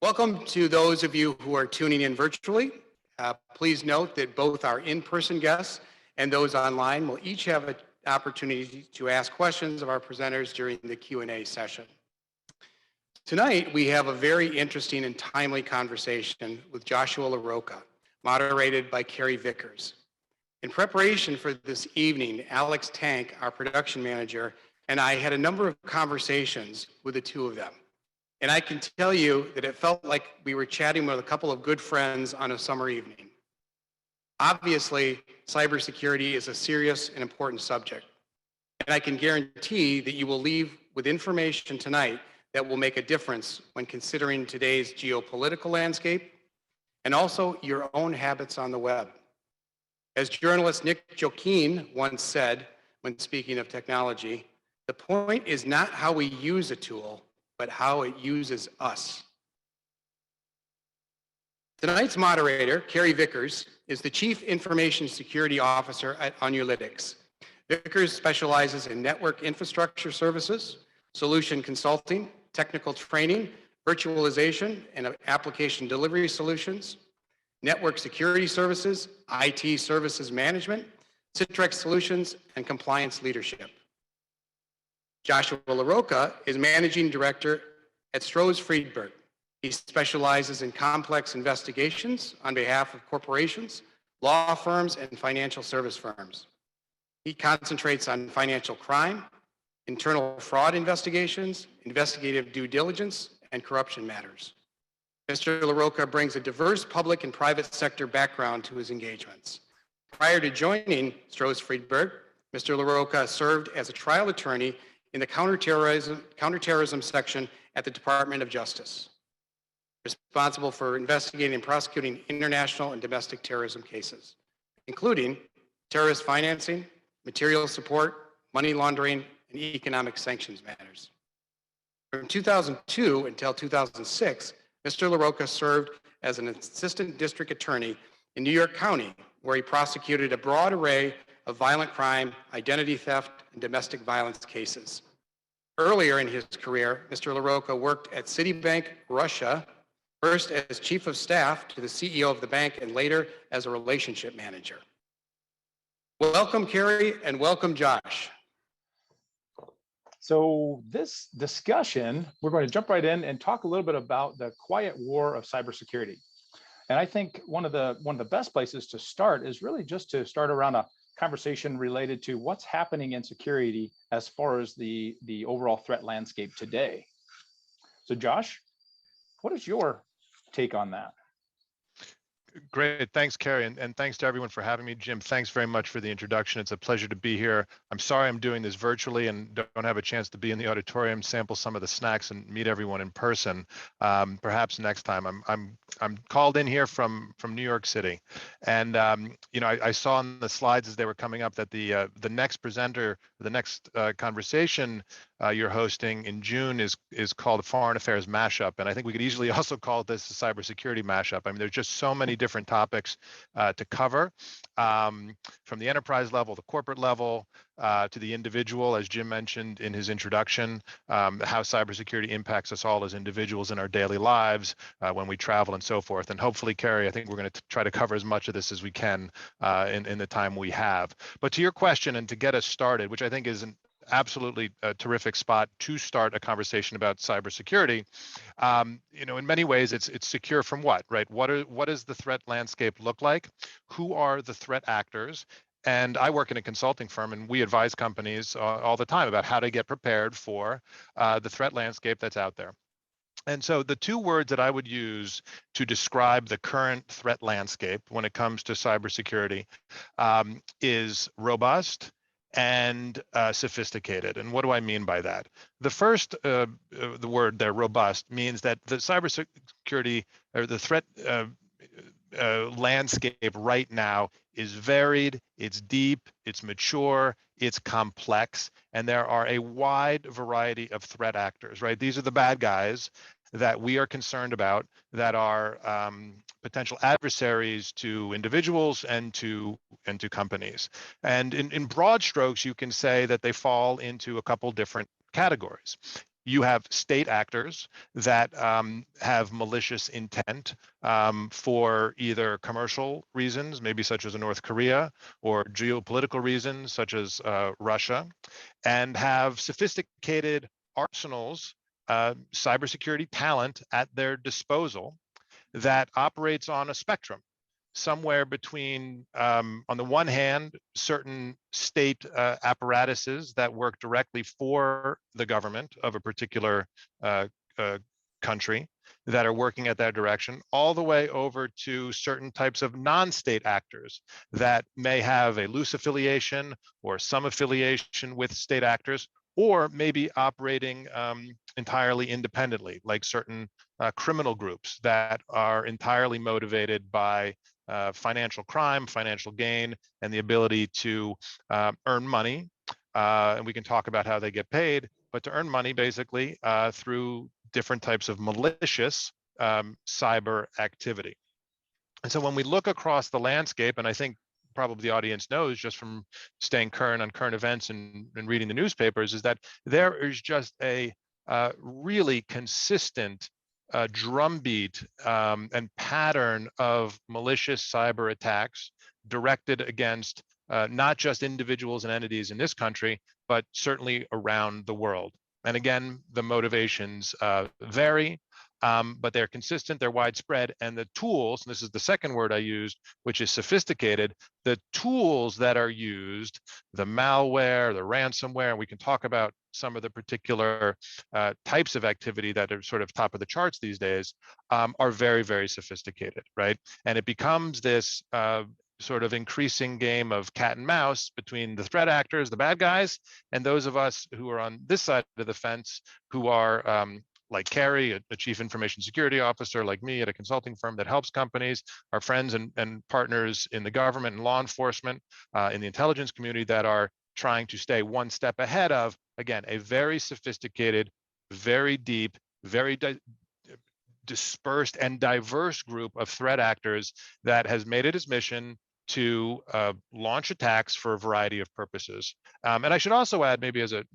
Welcome to those of you who are tuning in virtually. Please note that both our in-person guests and those online will each have an opportunity to ask questions of our presenters during the Q&A session. Tonight, we have a very interesting and timely conversation with Joshua Larocca, moderated by Kerry Vickers. In preparation for this evening, Alex Tank, our production manager, and I had a number of conversations with the two of them. And I can tell you that it felt like we were chatting with a couple of good friends on a summer evening. Obviously, cybersecurity is a serious and important subject. And I can guarantee that you will leave with information tonight that will make a difference when considering today's geopolitical landscape and also your own habits on the web. As journalist Nick Joaquin once said when speaking of technology, the point is not how we use a tool, but how it uses us. Tonight's moderator, Kerry Vickers, is the Chief Information Security Officer at Aunalytics. Vickers specializes in network infrastructure services, solution consulting, technical training, virtualization, and application delivery solutions, network security services, IT services management, Citrix solutions, and compliance leadership. Joshua Larocca is Managing Director at Stroz Friedberg. He specializes in complex investigations on behalf of corporations, law firms, and financial service firms. He concentrates on financial crime, internal fraud investigations, investigative due diligence, and corruption matters. Mr. Larocca brings a diverse public and private sector background to his engagements. Prior to joining Stroz Friedberg, Mr. Larocca served as a trial attorney in the counterterrorism section at the Department of Justice, responsible for investigating and prosecuting international and domestic terrorism cases, including terrorist financing, material support, money laundering, and economic sanctions matters. From 2002 until 2006, Mr. Larocca served as an assistant district attorney in New York County, where he prosecuted a broad array of violent crime, identity theft, and domestic violence cases. Earlier in his career, Mr. Larocca worked at Citibank, Russia, first as chief of staff to the CEO of the bank and later as a relationship manager. Welcome, Kerry, and welcome, Josh. So this discussion, we're going to jump right in and talk a little bit about the quiet war of cybersecurity. And I think one of the best places to start is really just to start around a conversation related to what's happening in security as far as the overall threat landscape today. So Josh, what is your take on that? Great, thanks, Kerry, and thanks to everyone for having me. Jim, thanks very much for the introduction. It's a pleasure to be here. I'm sorry I'm doing this virtually and don't have a chance to be in the auditorium, sample some of the snacks, and meet everyone in person. Perhaps next time. I'm called in here from New York City, and you know, I saw on the slides as they were coming up that the next presenter, the next conversation you're hosting in June is called a Foreign Affairs Mashup, and I think we could easily also call this a cybersecurity mashup. I mean, there's just so many different topics to cover, from the enterprise level, the corporate level, to the individual, as Jim mentioned in his introduction, how cybersecurity impacts us all as individuals in our daily lives, when we travel and so forth. And hopefully, Kerry, I think we're going to try to cover as much of this as we can in the time we have. But to your question, and to get us started, which I think is an absolutely a terrific spot to start a conversation about cybersecurity. You know, in many ways, it's secure from what, right? What does the threat landscape look like? Who are the threat actors? And I work in a consulting firm, and we advise companies all the time about how to get prepared for the threat landscape that's out there. And so the two words that I would use to describe the current threat landscape when it comes to cybersecurity is robust and sophisticated. And what do I mean by that? The first, the word there, robust, means that the cybersecurity or the threat landscape right now is varied, it's deep, it's mature, it's complex, and there are a wide variety of threat actors, right? These are the bad guys that we are concerned about, that are potential adversaries to individuals and to companies. And in broad strokes, you can say that they fall into a couple different categories. you have state actors that have malicious intent for either commercial reasons, maybe such as North Korea, or geopolitical reasons such as Russia, and have sophisticated arsenals, cybersecurity talent at their disposal that operates on a spectrum, somewhere between, on the one hand, certain state apparatuses that work directly for the government of a particular country that are working at that direction, all the way over to certain types of non-state actors that may have a loose affiliation or some affiliation with state actors, or maybe operating entirely independently, like certain criminal groups that are entirely motivated by financial crime, financial gain, and the ability to earn money. And we can talk about how they get paid, but to earn money basically through different types of malicious cyber activity. And so when we look across the landscape, and I think probably the audience knows just from staying current on current events and reading the newspapers, is that there is just a really consistent drumbeat and pattern of malicious cyber attacks directed against not just individuals and entities in this country, but certainly around the world. And again, the motivations vary, but they're consistent, they're widespread, and the tools, and this is the second word I used, which is sophisticated, the tools that are used, the malware, the ransomware, and we can talk about some of the particular types of activity that are sort of top of the charts these days, are very, very sophisticated, right? And it becomes this sort of increasing game of cat and mouse between the threat actors, the bad guys, and those of us who are on this side of the fence, who are like Kerry, a chief information security officer, like me at a consulting firm that helps companies, our friends and partners in the government and law enforcement, in the intelligence community, that are trying to stay one step ahead of, again, a very sophisticated, very deep, very dispersed and diverse group of threat actors that has made it its mission to launch attacks for a variety of purposes. And I should also add, maybe as a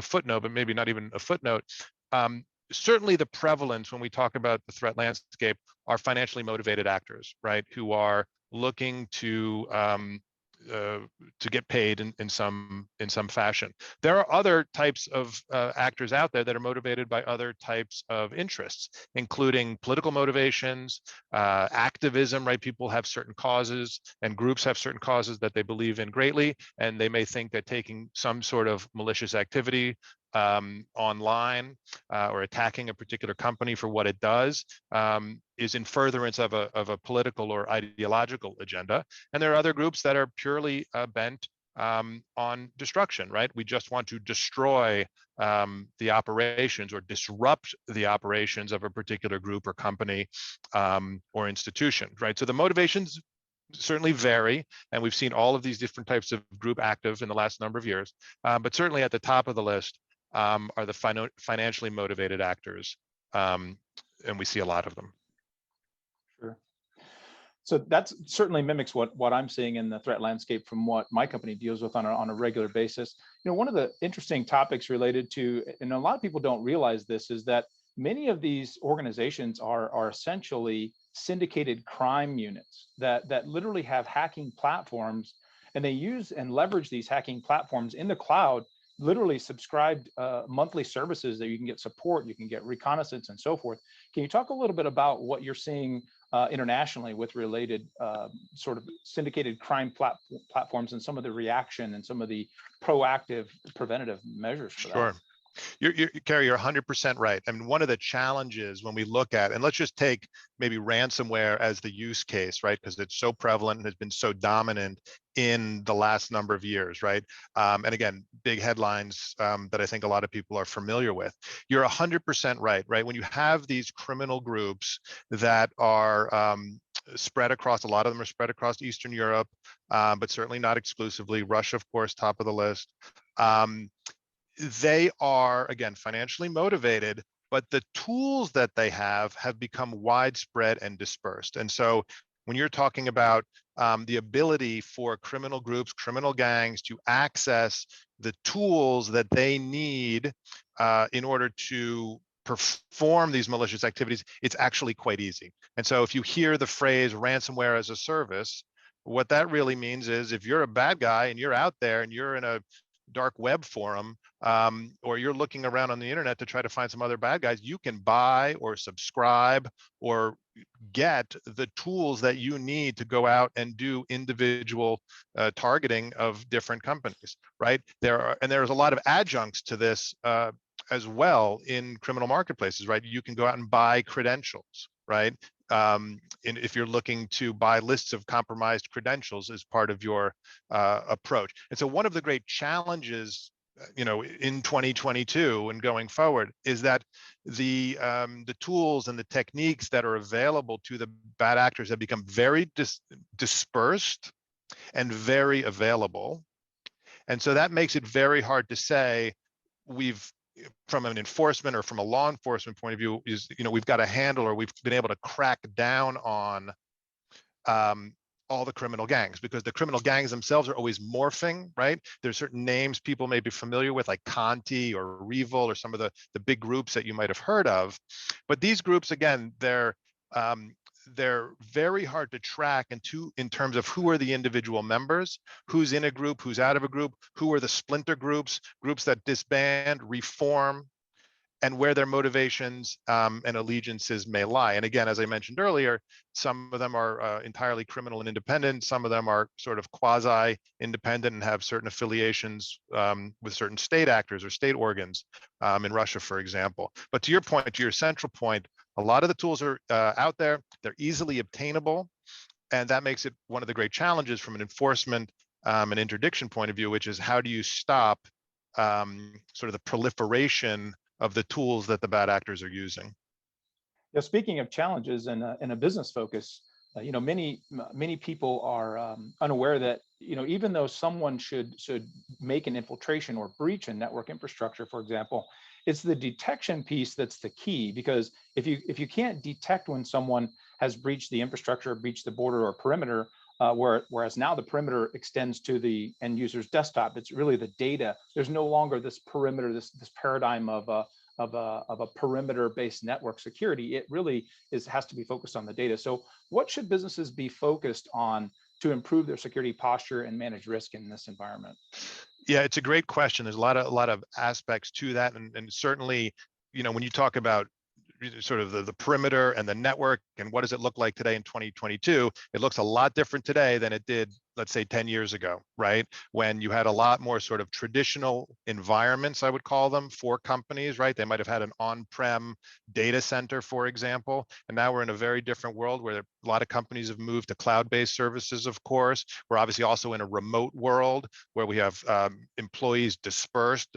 footnote, but maybe not even a footnote, certainly the prevalence when we talk about the threat landscape are financially motivated actors, right? Who are looking to get paid in some fashion. There are other types of actors out there that are motivated by other types of interests, including political motivations, activism, right? People have certain causes and groups have certain causes that they believe in greatly, and they may think that taking some sort of malicious activity online or attacking a particular company for what it does is in furtherance of a political or ideological agenda. And there are other groups that are purely bent on destruction, right? We just want to destroy the operations or disrupt the operations of a particular group or company or institution, right? So the motivations certainly vary, and we've seen all of these different types of group active in the last number of years, but certainly at the top of the list are the financially motivated actors, and we see a lot of them. Sure. So that certainly mimics what I'm seeing in the threat landscape from what my company deals with on a regular basis. You know, one of the interesting topics related to, and a lot of people don't realize this, is that many of these organizations are essentially syndicated crime units that literally have hacking platforms, and they use and leverage these hacking platforms in the cloud, literally subscribed monthly services that you can get support, you can get reconnaissance and so forth. Can you talk a little bit about what you're seeing internationally with related sort of syndicated crime platforms and some of the reaction and some of the proactive preventative measures for Sure. that? Kerry, you're 100% right. I mean, one of the challenges when we look at, and let's just take maybe ransomware as the use case, right? Because it's so prevalent and has been so dominant in the last number of years, right? And again, big headlines that I think a lot of people are familiar with. You're 100% right? When you have these criminal groups that are spread across, a lot of them are spread across Eastern Europe, but certainly not exclusively. Russia, of course, top of the list. They are, again, financially motivated, but the tools that they have become widespread and dispersed. And so when you're talking about the ability for criminal groups, criminal gangs to access the tools that they need in order to perform these malicious activities, it's actually quite easy. And so if you hear the phrase ransomware as a service, what that really means is if you're a bad guy and you're out there and you're in a dark web forum, or you're looking around on the internet to try to find some other bad guys, you can buy or subscribe or get the tools that you need to go out and do individual targeting of different companies, right? There's a lot of adjuncts to this as well in criminal marketplaces, right? You can go out and buy credentials, right? If you're looking to buy lists of compromised credentials as part of your approach. And so one of the great challenges, in 2022 and going forward, is that the tools and the techniques that are available to the bad actors have become very dispersed and very available. And so that makes it very hard to say from an enforcement or from a law enforcement point of view, we've got a handle or we've been able to crack down on all the criminal gangs, because the criminal gangs themselves are always morphing, right? There's certain names people may be familiar with, like Conti or Revil or some of the big groups that you might have heard of. But these groups, again, they're very hard to track in terms of who are the individual members, who's in a group, who's out of a group, who are the splinter groups that disband, reform, and where their motivations and allegiances may lie. And again, as I mentioned earlier, some of them are entirely criminal and independent. Some of them are sort of quasi-independent and have certain affiliations with certain state actors or state organs in Russia, for example. But to your point, to your central point, a lot of the tools are out there. They're easily obtainable. And that makes it one of the great challenges from an enforcement and interdiction point of view, which is how do you stop sort of the proliferation of the tools that the bad actors are using. Yeah, speaking of challenges and a business focus, many people are unaware that even though someone should make an infiltration or breach a network infrastructure, for example, it's the detection piece that's the key. Because if you can't detect when someone has breached the infrastructure, breached the border or perimeter, whereas now the perimeter extends to the end user's desktop, it's really the data. There's no longer this perimeter, this paradigm of a perimeter-based network security. It really has to be focused on the data. So what should businesses be focused on to improve their security posture and manage risk in this environment? Yeah, it's a great question. There's a lot of aspects to that, and certainly, when you talk about sort of the perimeter and the network and what does it look like today in 2022, it looks a lot different today than it did, let's say, 10 years ago, right? When you had a lot more sort of traditional environments, I would call them, for companies, right? They might have had an on-prem data center, for example, and now we're in a very different world where a lot of companies have moved to cloud-based services, of course. We're obviously also in a remote world where we have employees dispersed,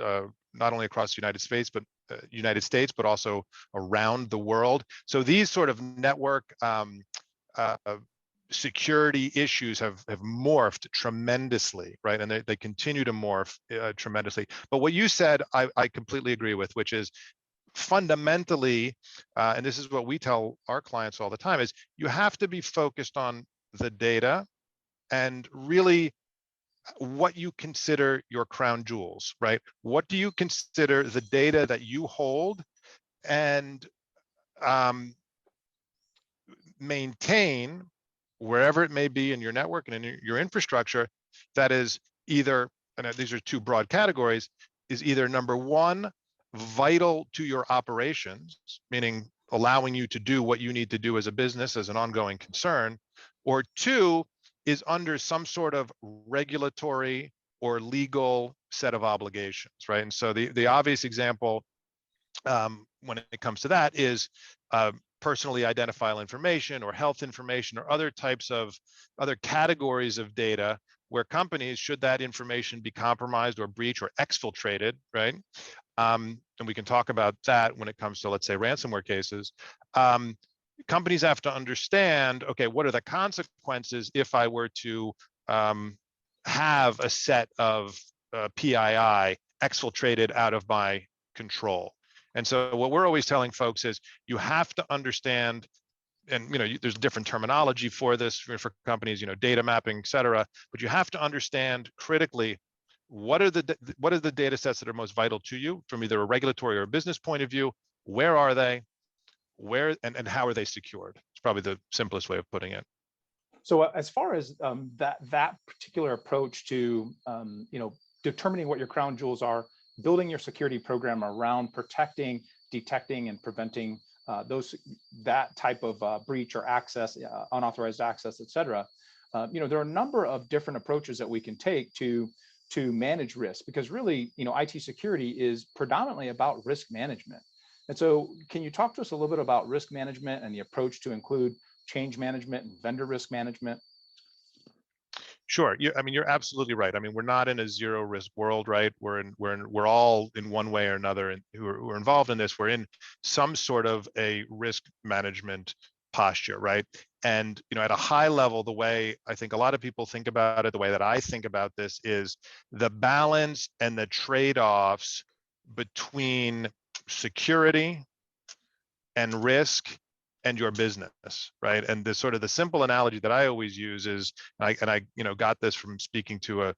not only across the United States, but also around the world. So these sort of network security issues have morphed tremendously, right? And they continue to morph tremendously. But what you said, I completely agree with, which is fundamentally, and this is what we tell our clients all the time, is you have to be focused on the data and really what you consider your crown jewels, right? What do you consider the data that you hold and maintain wherever it may be in your network and in your infrastructure, that is either, and these are two broad categories, is either number one, vital to your operations, meaning allowing you to do what you need to do as a business, as an ongoing concern, or two, is under some sort of regulatory or legal set of obligations, right? And so the obvious example when it comes to that is personally identifiable information or health information or other categories of data where companies, should that information be compromised or breached or exfiltrated, right? And we can talk about that when it comes to, let's say, ransomware cases. Companies have to understand, okay, what are the consequences if I were to have a set of PII exfiltrated out of my control? And so what we're always telling folks is you have to understand and there's different terminology for this for companies, data mapping, et cetera. But you have to understand critically what are the data sets that are most vital to you from either a regulatory or a business point of view. Where are they? Where and how are they secured? It's probably the simplest way of putting it. So as far as that particular approach to determining what your crown jewels are, building your security program around protecting, detecting, and preventing that type of breach or access, unauthorized access, et cetera. There are a number of different approaches that we can take to manage risk, because really, IT security is predominantly about risk management. And so can you talk to us a little bit about risk management and the approach to include change management and vendor risk management? Sure. You're absolutely right. We're not in a zero risk world, right? We're all in one way or another, and who are involved in this. We're in some sort of a risk management posture, right? And at a high level, the way I think a lot of people think about it, the way that I think about this is the balance and the trade-offs between security and risk and your business, right? And the sort of the simple analogy that I always use is, I got this from speaking to a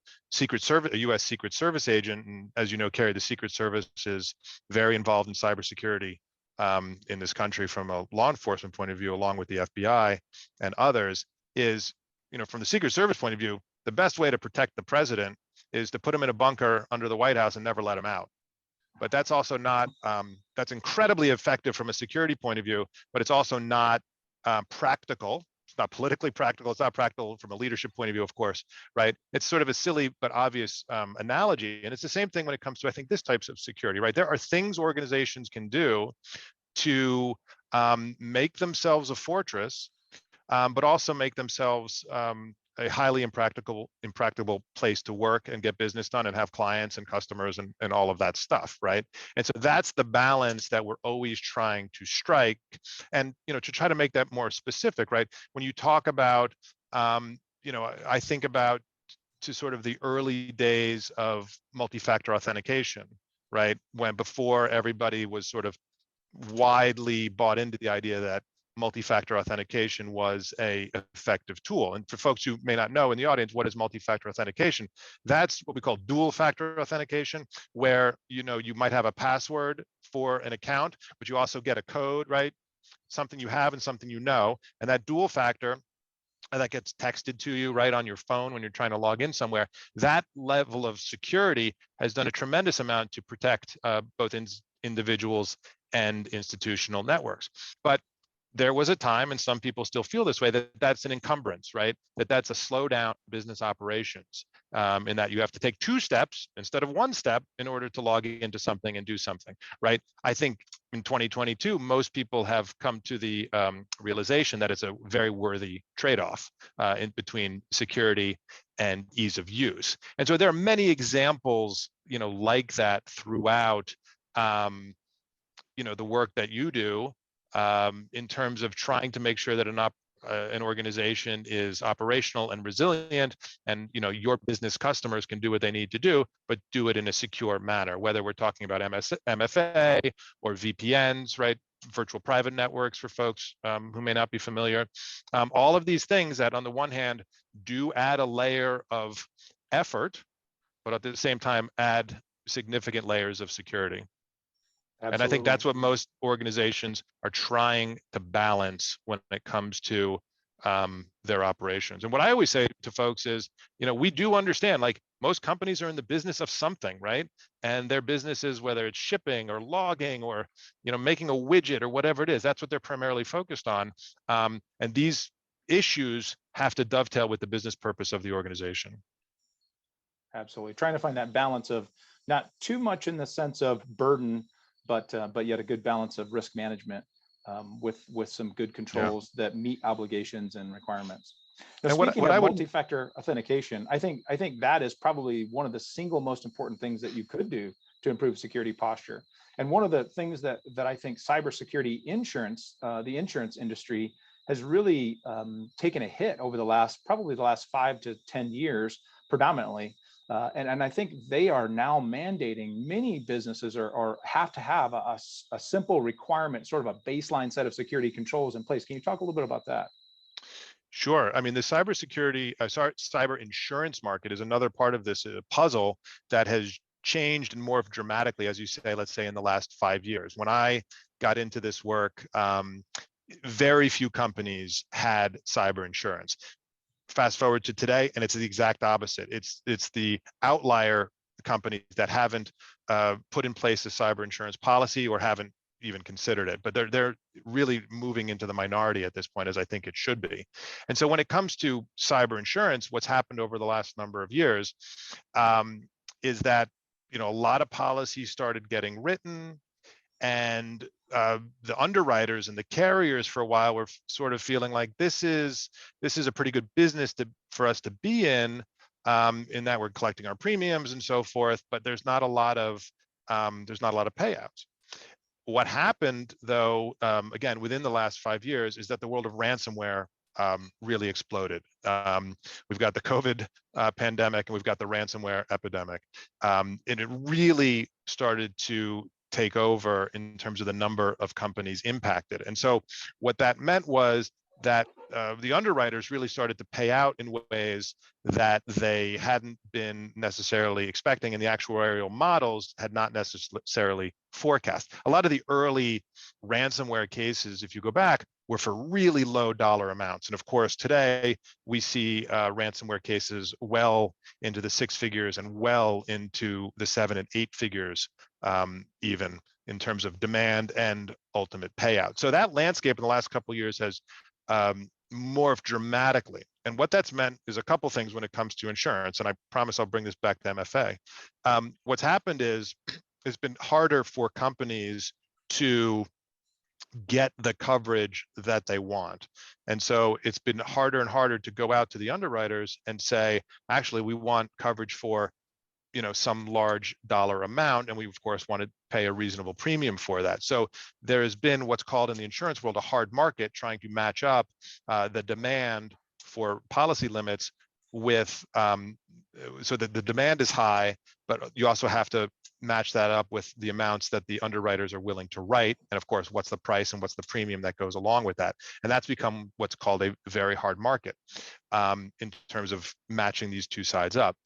U.S. Secret Service agent, and as you know, Kerry, the Secret Service is very involved in cybersecurity in this country from a law enforcement point of view, along with the FBI and others. Is from the Secret Service point of view, the best way to protect the president is to put him in a bunker under the White House and never let him out. But that's also not, that's incredibly effective from a security point of view, but it's also not practical. It's not politically practical. It's not practical from a leadership point of view, of course, right? It's sort of a silly but obvious analogy. And it's the same thing when it comes to, I think, this types of security, right? There are things organizations can do to make themselves a fortress, but also make themselves a highly impractical place to work and get business done and have clients and customers and all of that stuff, right? And so that's the balance that we're always trying to strike. And to try to make that more specific, right? When you talk about, I think about to sort of the early days of multi-factor authentication, right? When before everybody was sort of widely bought into the idea that multi-factor authentication was a effective tool. And for folks who may not know in the audience, what is multi-factor authentication? That's what we call dual factor authentication, where you might have a password for an account, but you also get a code, right? Something you have and something and that dual factor, and that gets texted to you right on your phone when you're trying to log in somewhere. That level of security has done a tremendous amount to protect both individuals and institutional networks. But there was a time, and some people still feel this way, that that's an encumbrance, right? That's a slowdown business operations, in that you have to take 2 steps instead of 1 step in order to log into something and do something, right? I think in 2022, most people have come to the realization that it's a very worthy trade-off in between security and ease of use. And so there are many examples, like that throughout, the work that you do, in terms of trying to make sure that an organization is operational and resilient, and your business customers can do what they need to do, but do it in a secure manner. Whether we're talking about MFA or VPNs, right? Virtual private networks for folks who may not be familiar. All of these things that, on the one hand, do add a layer of effort, but at the same time add significant layers of security. Absolutely. And I think that's what most organizations are trying to balance when it comes to their operations. And what I always say to folks is, we do understand, like, most companies are in the business of something, right? And their business is, whether it's shipping or logging or, making a widget or whatever it is, that's what they're primarily focused on. And these issues have to dovetail with the business purpose of the organization. Absolutely. Trying to find that balance of not too much in the sense of burden, but yet a good balance of risk management, with some good controls that meet obligations and requirements. Now, speaking of multi-factor authentication, I think that is probably one of the single most important things that you could do to improve security posture. And one of the things that I think cybersecurity insurance, the insurance industry, has really taken a hit over probably the last 5 to 10 years, predominantly, And I think they are now mandating many businesses or have to have a simple requirement, sort of a baseline set of security controls in place. Can you talk a little bit about that? Sure. I mean, the cyber insurance market is another part of this puzzle that has changed and morphed dramatically, as you say, let's say in the last 5 years. When I got into this work, very few companies had cyber insurance. Fast forward to today, and it's the exact opposite. It's the outlier companies that haven't put in place a cyber insurance policy or haven't even considered it, but they're really moving into the minority at this point, as I think it should be. And so when it comes to cyber insurance, what's happened over the last number of years is that a lot of policies started getting written, and the underwriters and the carriers for a while were sort of feeling like this is a pretty good business for us to be in that we're collecting our premiums and so forth, but there's not a lot of payouts. What happened, though, again, within the last 5 years, is that the world of ransomware really exploded. We've got the COVID pandemic, and we've got the ransomware epidemic. And it really started to take over in terms of the number of companies impacted. And so what that meant was that the underwriters really started to pay out in ways that they hadn't been necessarily expecting, and the actuarial models had not necessarily forecast. A lot of the early ransomware cases, if you go back, were for really low dollar amounts. And of course, today we see ransomware cases well into the 6 figures and well into the 7 and 8 figures, even in terms of demand and ultimate payout. So that landscape in the last couple of years has morphed dramatically. And what that's meant is a couple things when it comes to insurance, and I promise I'll bring this back to MFA. What's happened is it's been harder for companies to get the coverage that they want. And so it's been harder and harder to go out to the underwriters and say, actually, we want coverage for some large dollar amount, and we of course want to pay a reasonable premium for that. So there has been what's called in the insurance world a hard market, trying to match up the demand for policy limits with so that the demand is high, but you also have to match that up with the amounts that the underwriters are willing to write, and of course what's the price and what's the premium that goes along with that. And that's become what's called a very hard market in terms of matching these two sides up.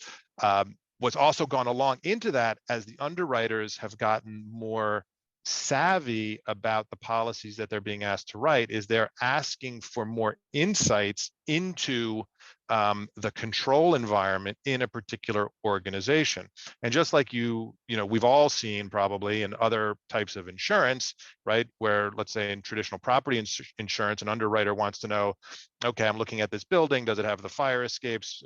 What's also gone along into that, as the underwriters have gotten more savvy about the policies that they're being asked to write, is they're asking for more insights into the control environment in a particular organization. And just like we've all seen probably in other types of insurance, right, where let's say in traditional property insurance, an underwriter wants to know, okay, I'm looking at this building, does it have the fire escapes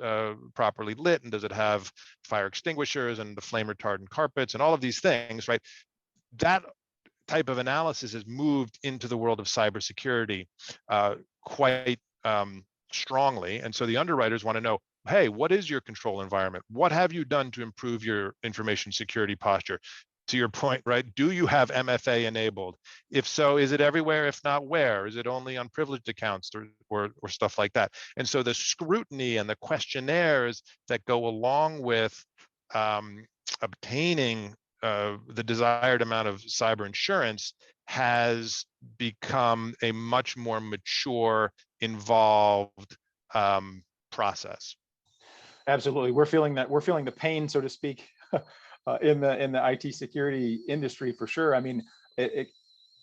properly lit, and does it have fire extinguishers and the flame retardant carpets and all of these things, right? That type of analysis has moved into the world of cybersecurity quite strongly. And so the underwriters want to know, hey, what is your control environment? What have you done to improve your information security posture? To your point, right? Do you have MFA enabled? If so, is it everywhere? If not, where? Is it only on privileged accounts or stuff like that? And so the scrutiny and the questionnaires that go along with obtaining the desired amount of cyber insurance has become a much more mature, involved process. Absolutely, we're feeling the pain, so to speak, in the IT security industry for sure. I mean,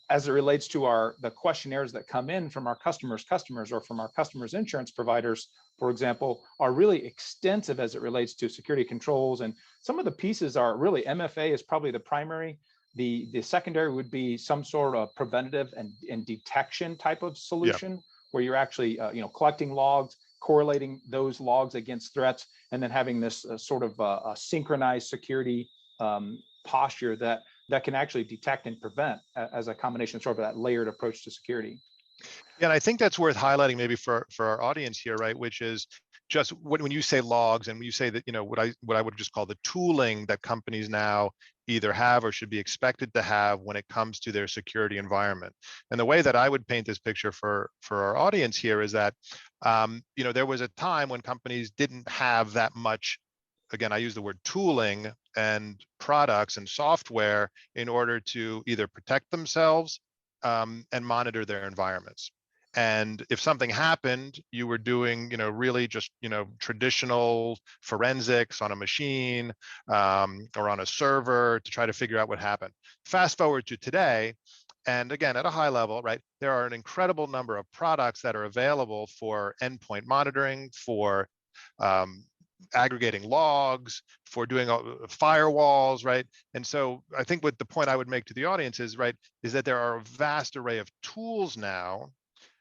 as it relates to the questionnaires that come in from our customers or from our customers' insurance providers, for example, are really extensive as it relates to security controls. And some of the pieces are really, MFA is probably the primary. The secondary would be some sort of preventative and detection type of solution, where you're actually collecting logs, correlating those logs against threats, and then having this sort of a synchronized security posture that can actually detect and prevent as a combination, sort of that layered approach to security. Yeah, and I think that's worth highlighting maybe for our audience here, right? Which is just when you say logs, and when you say that, what I would just call the tooling that companies now either have or should be expected to have when it comes to their security environment. And the way that I would paint this picture for our audience here is that, there was a time when companies didn't have that much again, I use the word tooling and products and software in order to either protect themselves and monitor their environments. And if something happened, you were doing, really just, traditional forensics on a machine or on a server to try to figure out what happened. Fast forward to today, and again, at a high level, right, there are an incredible number of products that are available for endpoint monitoring, for aggregating logs, for doing firewalls, right? And so I think what the point I would make to the audience is, right, is that there are a vast array of tools now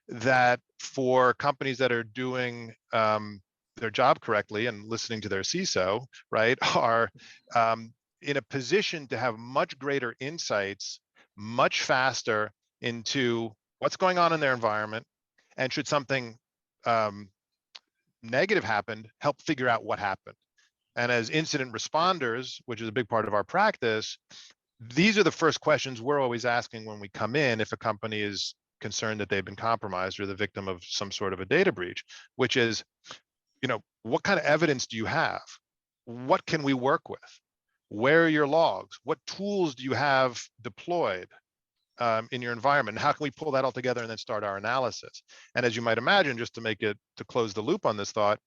that for companies that are doing their job correctly and listening to their CISO, right, are in a position to have much greater insights much faster into what's going on in their environment, and should something negative happen, help figure out what happened. And as incident responders, which is a big part of our practice, these are the first questions we're always asking when we come in if a company is concerned that they've been compromised or the victim of some sort of a data breach, which is, what kind of evidence do you have? What can we work with? Where are your logs? What tools do you have deployed in your environment? How can we pull that all together and then start our analysis? And as you might imagine, just to close the loop on this thought,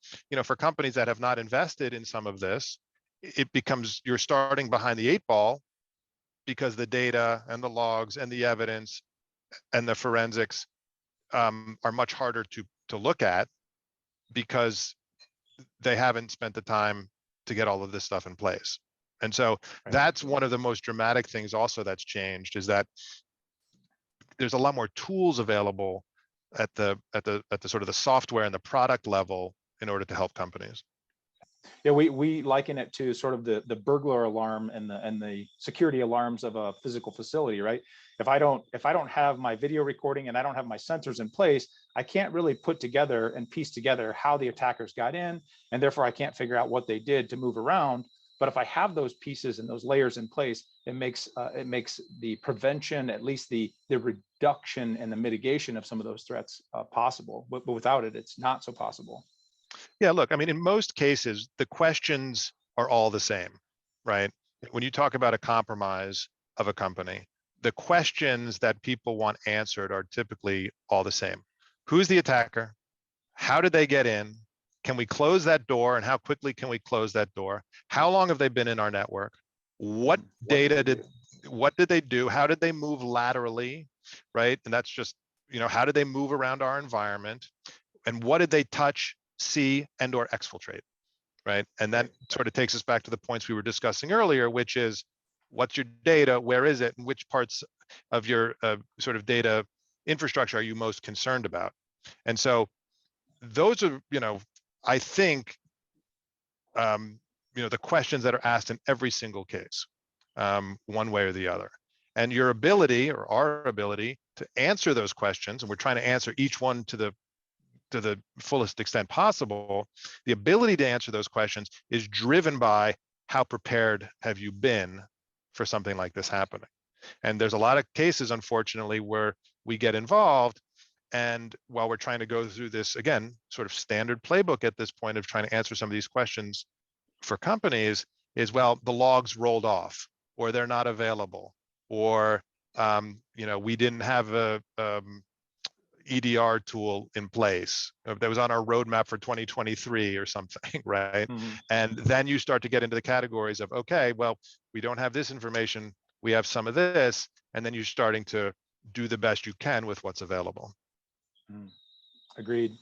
for companies that have not invested in some of this, it becomes, you're starting behind the 8 ball, because the data and the logs and the evidence and the forensics are much harder to look at, because they haven't spent the time to get all of this stuff in place. And so that's one of the most dramatic things also that's changed, is that there's a lot more tools available at the sort of the software and the product level in order to help companies. Yeah, we liken it to sort of the burglar alarm and the security alarms of a physical facility, right? If I don't have my video recording and I don't have my sensors in place, I can't really put together and piece together how the attackers got in, and therefore I can't figure out what they did to move around. But if I have those pieces and those layers in place, it makes the prevention, at least the reduction and the mitigation of some of those threats possible. But without it, it's not so possible. Yeah, look, I mean, in most cases, the questions are all the same, right? When you talk about a compromise of a company, the questions that people want answered are typically all the same. Who's the attacker? How did they get in? Can we close that door, and how quickly can we close that door? How long have they been in our network? What did they do? How did they move laterally, right? And that's just, how did they move around our environment? And what did they touch, see, and or exfiltrate, right? And that sort of takes us back to the points we were discussing earlier, which is, what's your data, where is it, and which parts of your sort of data infrastructure are you most concerned about? And so those are, I think, the questions that are asked in every single case, one way or the other. And your ability, or our ability, to answer those questions, and we're trying to answer each one to the fullest extent possible, the ability to answer those questions is driven by how prepared have you been for something like this happening. And there's a lot of cases, unfortunately, where we get involved, and while we're trying to go through this, again, sort of standard playbook at this point of trying to answer some of these questions for companies, is, well, the logs rolled off, or they're not available, or we didn't have a EDR tool in place that was on our roadmap for 2023 or something, right? Mm-hmm. And then you start to get into the categories of, okay, well, we don't have this information, we have some of this, and then you're starting to do the best you can with what's available. Agreed.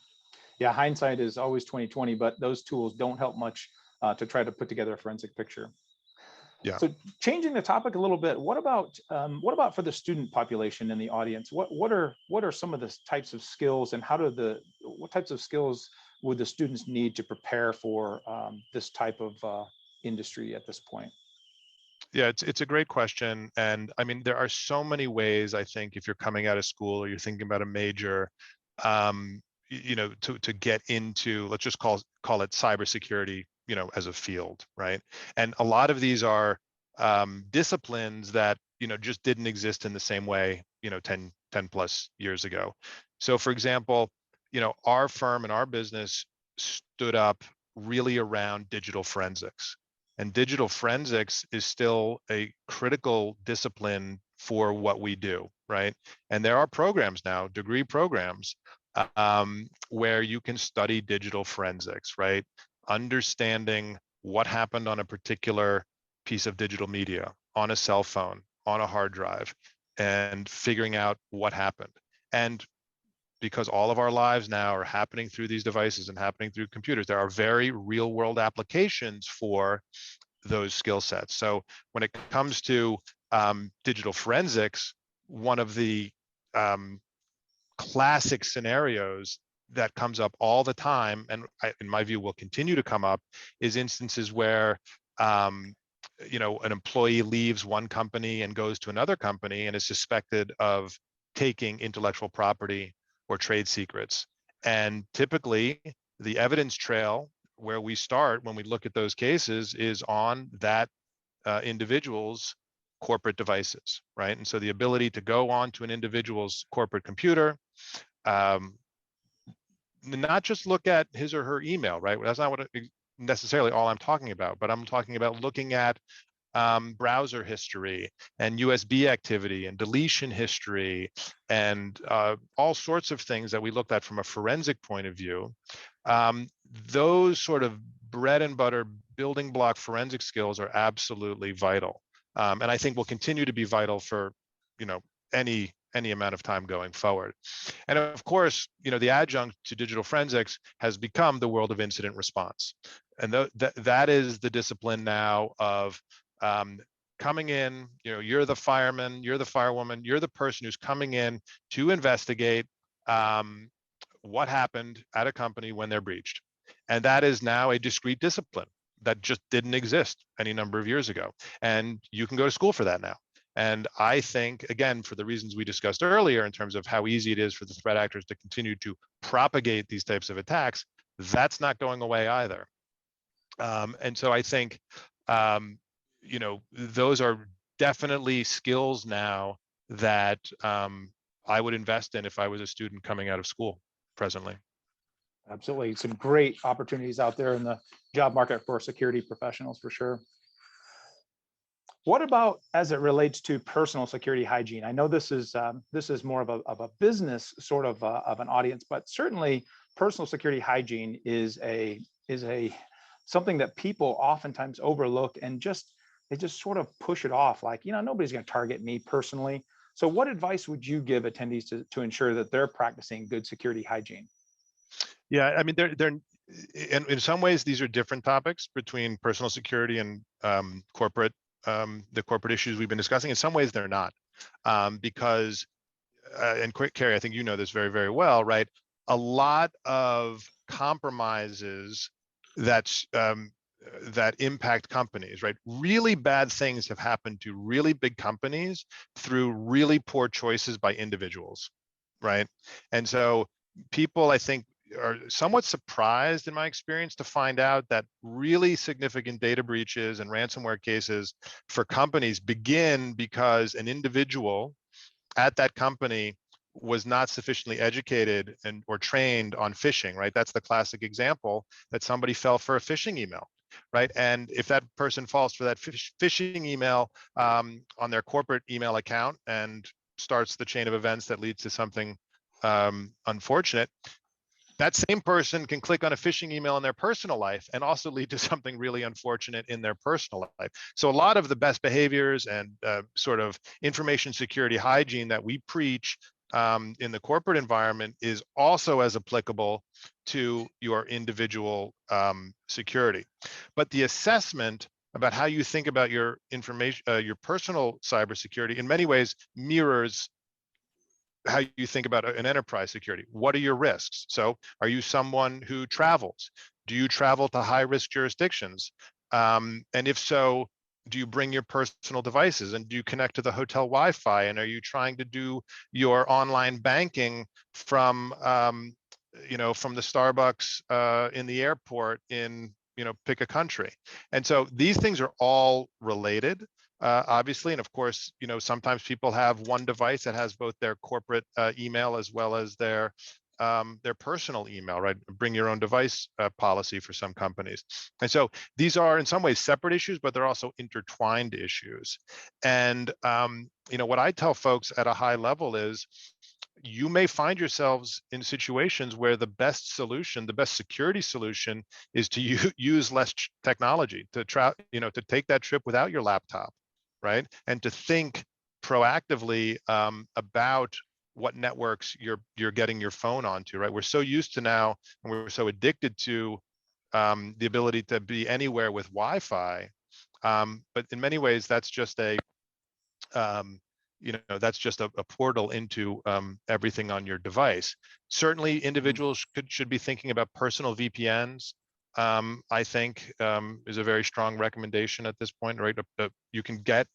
Yeah, hindsight is always 20/20, but those tools don't help much to try to put together a forensic picture. Yeah. So changing the topic a little bit, what about for the student population in the audience? What are some of the types of skills, and what types of skills would the students need to prepare for this type of industry at this point? Yeah, it's a great question. And I mean, there are so many ways, I think, if you're coming out of school or you're thinking about a major, to get into, let's just call it cybersecurity, as a field, right? And a lot of these are disciplines that, just didn't exist in the same way, 10 plus years ago. So for example, our firm and our business stood up really around digital forensics. And digital forensics is still a critical discipline for what we do, right? And there are programs now, degree programs, where you can study digital forensics, right? Understanding what happened on a particular piece of digital media, on a cell phone, on a hard drive, and figuring out what happened. And because all of our lives now are happening through these devices and happening through computers, there are very real world applications for those skill sets. So when it comes to digital forensics, one of the classic scenarios that comes up all the time, and in my view will continue to come up, is instances where you know, an employee leaves one company and goes to another company and is suspected of taking intellectual property or trade secrets. And typically the evidence trail where we start when we look at those cases is on that individual's corporate devices, right? And so the ability to go on to an individual's corporate computer, not just look at his or her email, right? That's not what necessarily all I'm talking about, but I'm talking about looking at browser history and USB activity and deletion history and all sorts of things that we looked at from a forensic point of view. Those sort of bread and butter building block forensic skills are absolutely vital. And I think will continue to be vital for, you know, any amount of time going forward. And of course, you know, the adjunct to digital forensics has become the world of incident response. And that is the discipline now of coming in, you know, you're the fireman, you're the firewoman, you're the person who's coming in to investigate what happened at a company when they're breached. And that is now a discrete discipline that just didn't exist any number of years ago. And you can go to school for that now. And I think, again, for the reasons we discussed earlier in terms of how easy it is for the threat actors to continue to propagate these types of attacks, that's not going away either. And so I think, you know, those are definitely skills now that I would invest in if I was a student coming out of school presently. Absolutely. Some great opportunities out there in the job market for security professionals, for sure. What about as it relates to personal security hygiene? I know this is more of a business sort of an audience, but certainly personal security hygiene is something that people oftentimes overlook and they just sort of push it off, like, you know, nobody's going to target me personally. So what advice would you give attendees to ensure that they're practicing good security hygiene? Yeah, I mean, they're in some ways these are different topics between personal security and corporate. The corporate issues we've been discussing. In some ways, they're not, because, and Kerry, I think you know this very, very well, right? A lot of compromises that impact companies, right? Really bad things have happened to really big companies through really poor choices by individuals, right? And so people, I think, are somewhat surprised in my experience to find out that really significant data breaches and ransomware cases for companies begin because an individual at that company was not sufficiently educated or trained on phishing, right? That's the classic example, that somebody fell for a phishing email, right? And if that person falls for that phishing email on their corporate email account and starts the chain of events that leads to something unfortunate, that same person can click on a phishing email in their personal life and also lead to something really unfortunate in their personal life. So a lot of the best behaviors and sort of information security hygiene that we preach in the corporate environment is also as applicable to your individual security. But the assessment about how you think about your information, your personal cybersecurity, in many ways mirrors how you think about an enterprise security. What are your risks? So are you someone who travels? Do you travel to high risk jurisdictions? And if so, do you bring your personal devices and do you connect to the hotel Wi-Fi? And are you trying to do your online banking from, you know, from the Starbucks in the airport in, you know, pick a country? And so these things are all related. Obviously, and of course, you know, sometimes people have one device that has both their corporate email as well as their their personal email, right? Bring your own device policy for some companies. And so these are in some ways separate issues, but they're also intertwined issues. And what I tell folks at a high level is, you may find yourselves in situations where the best solution, the best security solution, is to use less technology, to to take that trip without your laptop, right? And to think proactively about what networks you're getting your phone onto, right? We're so used to now, and we're so addicted to the ability to be anywhere with Wi-Fi, but in many ways that's just a that's just a portal into everything on your device. Certainly, individuals should be thinking about personal VPNs. I think is a very strong recommendation at this point, right? You can get,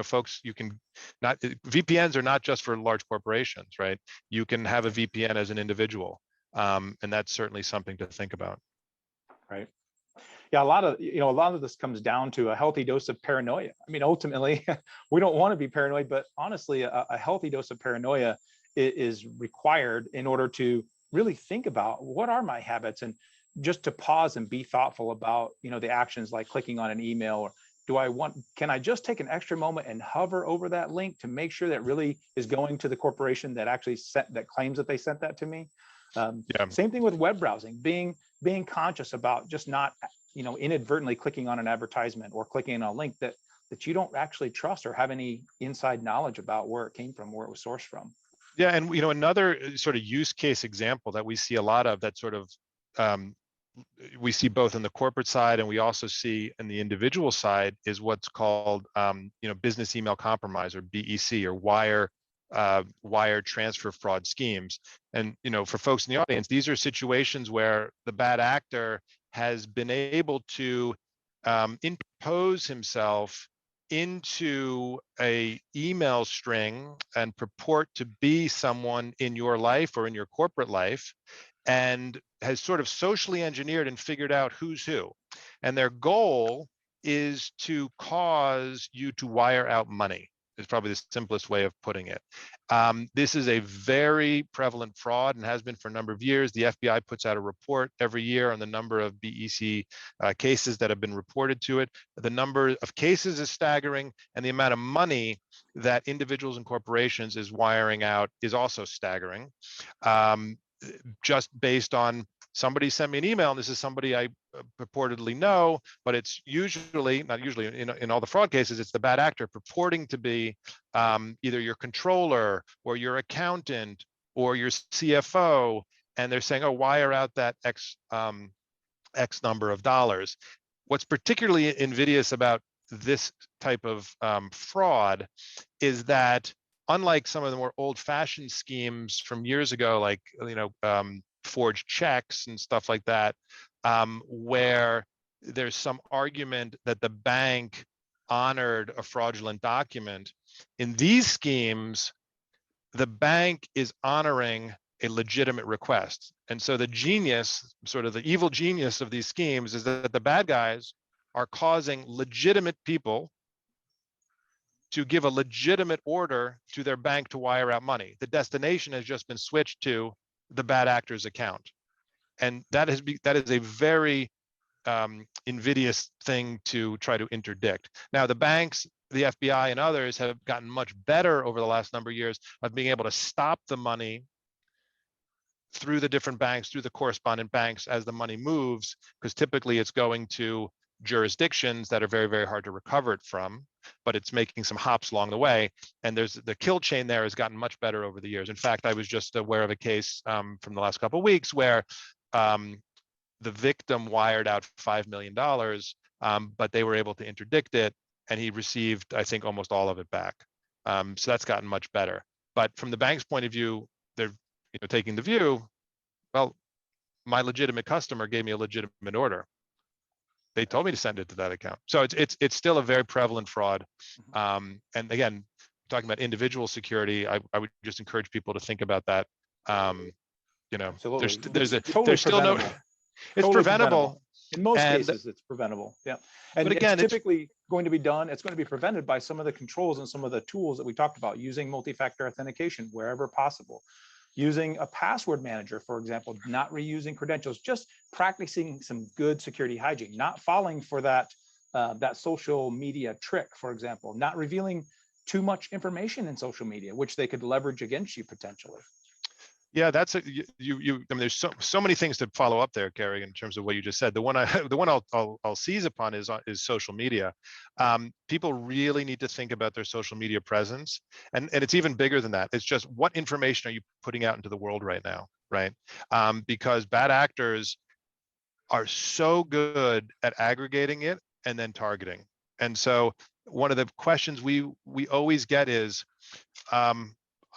folks, you can not, VPNs are not just for large corporations, right? You can have a VPN as an individual, and that's certainly something to think about. Right. Yeah, a lot of this comes down to a healthy dose of paranoia. I mean, ultimately, we don't want to be paranoid, but honestly, a healthy dose of paranoia is required in order to really think about what are my habits, and just to pause and be thoughtful about, the actions like clicking on an email, or can I just take an extra moment and hover over that link to make sure that really is going to the corporation that actually that claims that they sent that to me? Same thing with web browsing, being conscious about just not, inadvertently clicking on an advertisement or clicking on a link that you don't actually trust or have any inside knowledge about where it came from, where it was sourced from. Yeah, and another sort of use case example that we see a lot of, that sort of we see both in the corporate side and we also see in the individual side, is what's called business email compromise, or BEC, or wire transfer fraud schemes. And for folks in the audience, these are situations where the bad actor has been able to impose himself into a email string and purport to be someone in your life or in your corporate life, and has sort of socially engineered and figured out who's who. And their goal is to cause you to wire out money, is probably the simplest way of putting it. This is a very prevalent fraud and has been for a number of years. The FBI puts out a report every year on the number of BEC cases that have been reported to it. The number of cases is staggering, and the amount of money that individuals and corporations is wiring out is also staggering. Just based on, somebody sent me an email, and this is somebody I purportedly know, but it's not usually, in all the fraud cases, it's the bad actor purporting to be either your controller or your accountant or your CFO, and they're saying, oh, wire out that X number of dollars. What's particularly invidious about this type of fraud is that, unlike some of the more old-fashioned schemes from years ago, like forged checks and stuff like that, where there's some argument that the bank honored a fraudulent document, in these schemes, the bank is honoring a legitimate request. And so the genius, sort of the evil genius of these schemes, is that the bad guys are causing legitimate people to give a legitimate order to their bank to wire out money. The destination has just been switched to the bad actor's account. And that is a very invidious thing to try to interdict. Now, the banks, the FBI, and others have gotten much better over the last number of years of being able to stop the money through the different banks, through the correspondent banks, as the money moves, because typically it's going to jurisdictions that are very, very hard to recover it from, but it's making some hops along the way. And there's the kill chain there has gotten much better over the years. In fact, I was just aware of a case from the last couple of weeks where the victim wired out $5 million, but they were able to interdict it, and he received, I think, almost all of it back. So that's gotten much better. But from the bank's point of view, they're taking the view, well, my legitimate customer gave me a legitimate order. They told me to send it to that account. So it's still a very prevalent fraud. And again, talking about individual security, I would just encourage people to think about that. Absolutely. There's still no, it's preventable. In most cases, it's preventable. Yeah. And but again, it's typically going to be done. It's going to be prevented by some of the controls and some of the tools that we talked about, using multi-factor authentication wherever possible. using a password manager, for example, not reusing credentials, just practicing some good security hygiene, not falling for that social media trick, for example, not revealing too much information in social media, which they could leverage against you potentially. Yeah, that's I mean, there's so many things to follow up there, Kerry, in terms of what you just said. The one I'll seize upon is social media. People really need to think about their social media presence, and it's even bigger than that. It's just, what information are you putting out into the world right now, right? Because bad actors are so good at aggregating it and then targeting. And so one of the questions we always get is,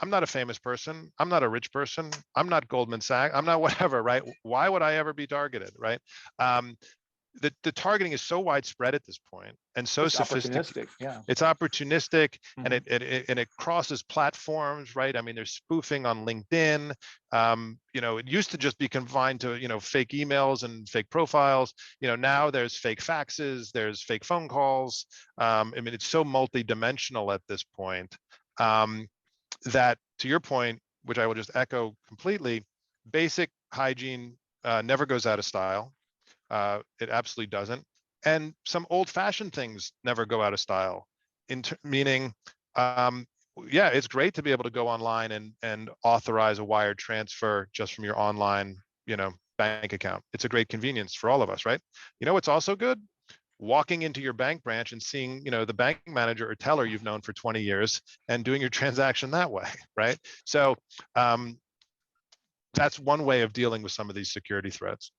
I'm not a famous person. I'm not a rich person. I'm not Goldman Sachs. I'm not whatever, right? Why would I ever be targeted, right? The targeting is so widespread at this point and so sophisticated. Yeah. It's opportunistic, and it crosses platforms, right? I mean, there's spoofing on LinkedIn. It used to just be confined to fake emails and fake profiles. Now there's fake faxes, there's fake phone calls. I mean, it's so multidimensional at this point. That, to your point, which I will just echo completely, basic hygiene never goes out of style. It absolutely doesn't. And some old-fashioned things never go out of style. Meaning, yeah, it's great to be able to go online and authorize a wire transfer just from your online, bank account. It's a great convenience for all of us, right? What's also good? Walking into your bank branch and seeing, the bank manager or teller you've known for 20 years and doing your transaction that way, right? So that's one way of dealing with some of these security threats.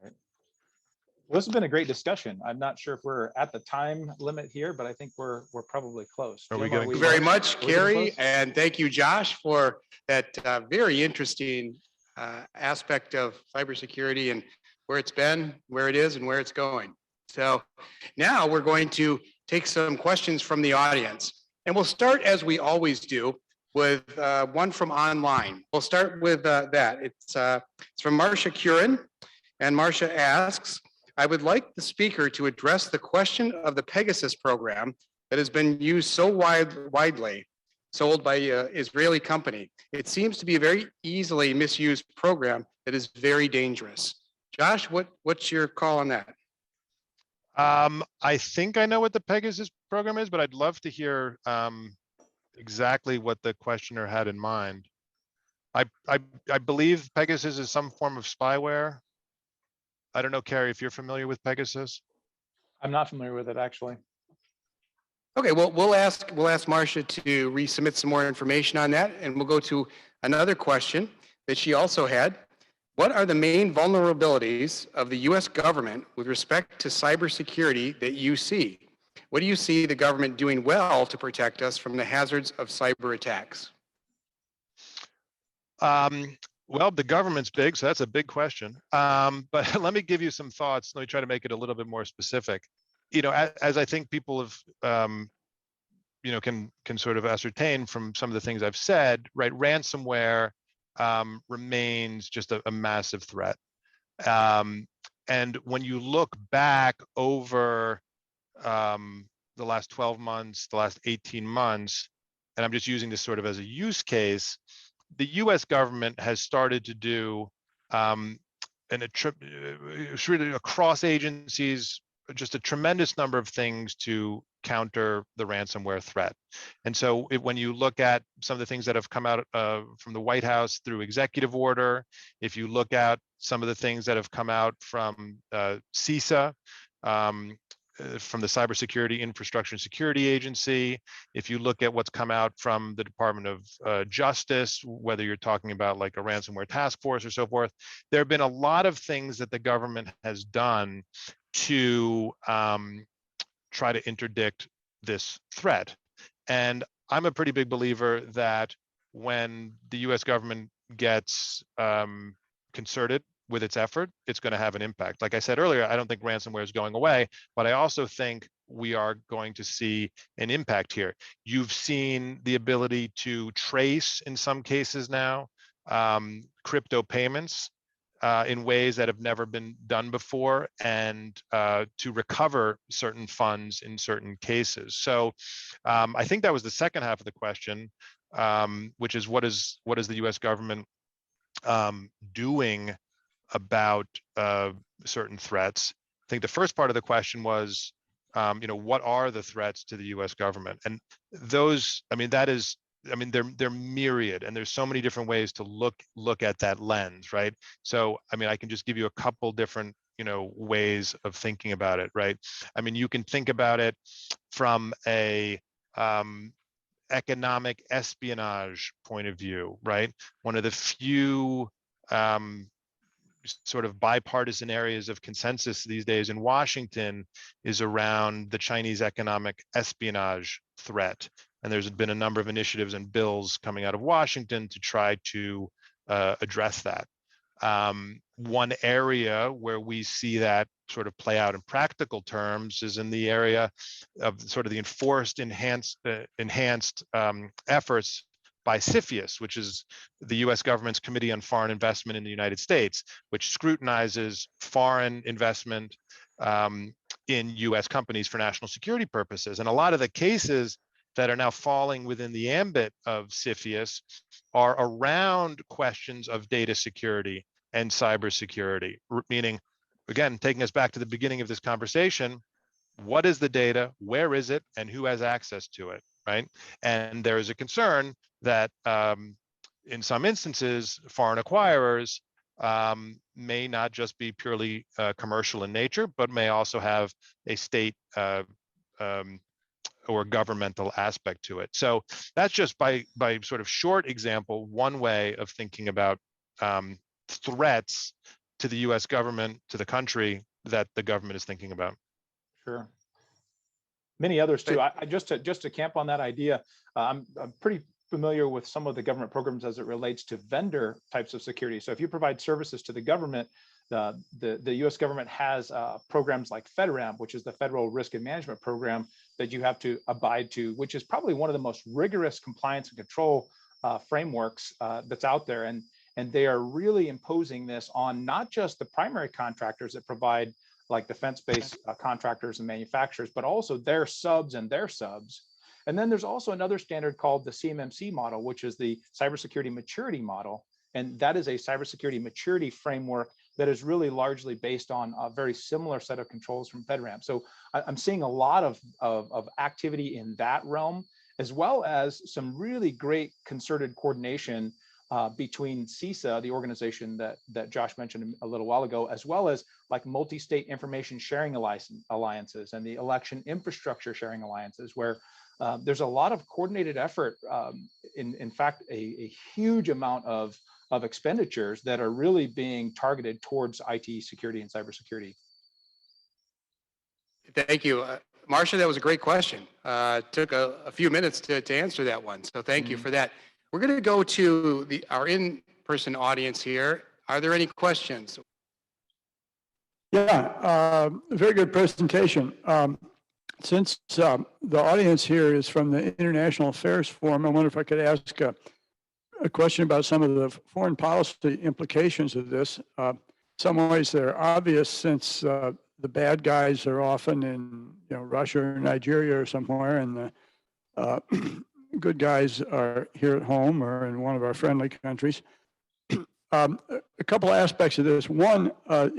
Well, this has been a great discussion. I'm not sure if we're at the time limit here, but I think we're probably close. Are we Jim, getting Thank you very much, are we getting Kerry, close? and thank you, Josh, for that very interesting aspect of cybersecurity and where it's been, where it is, and where it's going. So now we're going to take some questions from the audience, and we'll start, as we always do, with one from online. We'll start with that. It's from Marcia Curran, and Marcia asks, I would like the speaker to address the question of the Pegasus program that has been used so widely, sold by an Israeli company. It seems to be a very easily misused program that is very dangerous. Josh, what's your call on that? I think I know what the Pegasus program is, but I'd love to hear exactly what the questioner had in mind. I believe Pegasus is some form of spyware. I don't know, Kerry, if you're familiar with Pegasus. I'm not familiar with it, actually. Okay, well, we'll ask Marcia to resubmit some more information on that, and we'll go to another question that she also had. What are the main vulnerabilities of the U.S. government with respect to cybersecurity that you see? What do you see the government doing well to protect us from the hazards of cyber attacks? Well, the government's big, so that's a big question. But let me give you some thoughts. Let me try to make it a little bit more specific. As I think people have, can sort of ascertain from some of the things I've said, right? Ransomware remains just a massive threat. And when you look back over the last 12 months, the last 18 months, and I'm just using this sort of as a use case, the US government has started to do really across agencies, just a tremendous number of things to counter the ransomware threat. And so when you look at some of the things that have come out from the White House through executive order, if you look at some of the things that have come out from CISA, from the Cybersecurity Infrastructure and Security Agency, if you look at what's come out from the Department of Justice, whether you're talking about like a ransomware task force or so forth, there have been a lot of things that the government has done to try to interdict this threat. And I'm a pretty big believer that when the US government gets concerted with its effort, it's going to have an impact. Like I said earlier, I don't think ransomware is going away, but I also think we are going to see an impact here. You've seen the ability to trace, in some cases now, crypto payments. in ways that have never been done before, and to recover certain funds in certain cases. So I think that was the second half of the question, which is what is the U.S. government doing about certain threats. I think the first part of the question was, what are the threats to the U.S. government? And those, they're myriad, and there's so many different ways to look at that lens, right? So, I can just give you a couple different, ways of thinking about it, right? You can think about it from a economic espionage point of view, right? One of the few sort of bipartisan areas of consensus these days in Washington is around the Chinese economic espionage threat. And there's been a number of initiatives and bills coming out of Washington to try to address that. One area where we see that sort of play out in practical terms is in the area of sort of the enhanced efforts by CFIUS, which is the U.S. government's Committee on Foreign Investment in the United States, which scrutinizes foreign investment in U.S. companies for national security purposes. And a lot of the cases that are now falling within the ambit of CFIUS are around questions of data security and cybersecurity, meaning, again, taking us back to the beginning of this conversation, what is the data, where is it, and who has access to it, right? And there is a concern that in some instances, foreign acquirers may not just be purely commercial in nature, but may also have a state or governmental aspect to it. So that's just by sort of short example, one way of thinking about threats to the U.S. government, to the country that the government is thinking about. Sure. Many others too. I just to camp on that idea, I'm pretty familiar with some of the government programs as it relates to vendor types of security. So if you provide services to the government, the U.S. government has programs like FedRAMP, which is the Federal Risk and Management Program that you have to abide to, which is probably one of the most rigorous compliance and control frameworks that's out there. And they are really imposing this on not just the primary contractors that provide like defense-based contractors and manufacturers, but also their subs and their subs. And then there's also another standard called the CMMC model, which is the Cybersecurity Maturity Model. And that is a cybersecurity maturity framework that is really largely based on a very similar set of controls from FedRAMP. So I'm seeing a lot of activity in that realm, as well as some really great concerted coordination between CISA, the organization that Josh mentioned a little while ago, as well as like multi-state information sharing alliances and the election infrastructure sharing alliances, where there's a lot of coordinated effort. In fact, a huge amount of expenditures that are really being targeted towards IT security and cybersecurity. Thank you. Marcia, that was a great question. Took a few minutes to answer that one. So thank you for that. We're going to go to our in-person audience here. Are there any questions? Yeah, very good presentation. Since the audience here is from the International Affairs Forum, I wonder if I could ask a question about some of the foreign policy implications of this. Some ways they're obvious, since the bad guys are often in Russia or Nigeria or somewhere, and the good guys are here at home or in one of our friendly countries. A couple aspects of this. One,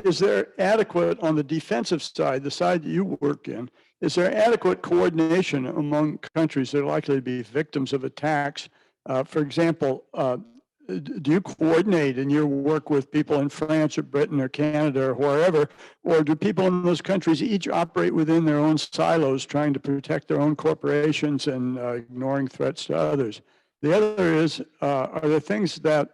is there adequate, on the defensive side, the side that you work in, is there adequate coordination among countries that are likely to be victims of attacks? For example, do you coordinate in your work with people in France or Britain or Canada or wherever, or do people in those countries each operate within their own silos, trying to protect their own corporations and ignoring threats to others? The other is, are there things that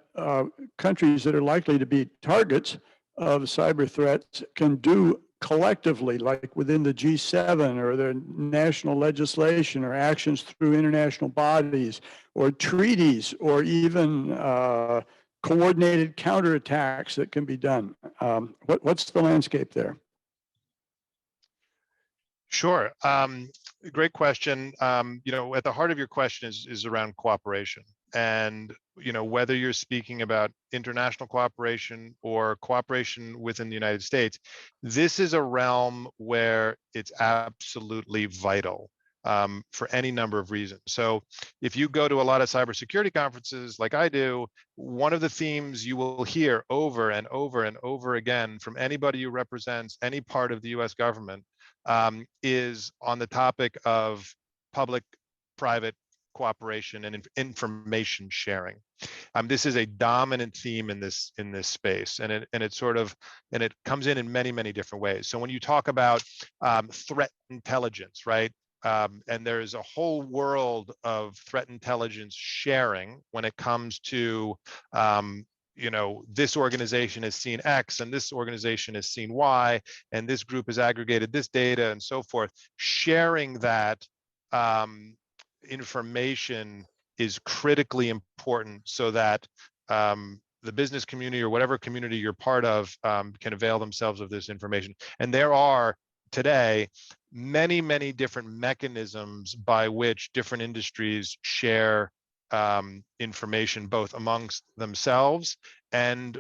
countries that are likely to be targets of cyber threats can do collectively, like within the G7 or their national legislation or actions through international bodies or treaties or even coordinated counterattacks that can be done? What's the landscape there? Sure. Great question. At the heart of your question is around cooperation. And whether you're speaking about international cooperation or cooperation within the United States, this is a realm where it's absolutely vital for any number of reasons. So if you go to a lot of cybersecurity conferences like I do, one of the themes you will hear over and over and over again from anybody who represents any part of the US government is on the topic of public-private cooperation and information sharing. This is a dominant theme in this space, and it comes in many different ways. So when you talk about threat intelligence, right? And there's a whole world of threat intelligence sharing when it comes to this organization has seen X and this organization has seen Y, and this group has aggregated this data and so forth. Sharing that information is critically important so that the business community or whatever community you're part of can avail themselves of this information. And there are today many different mechanisms by which different industries share information both amongst themselves and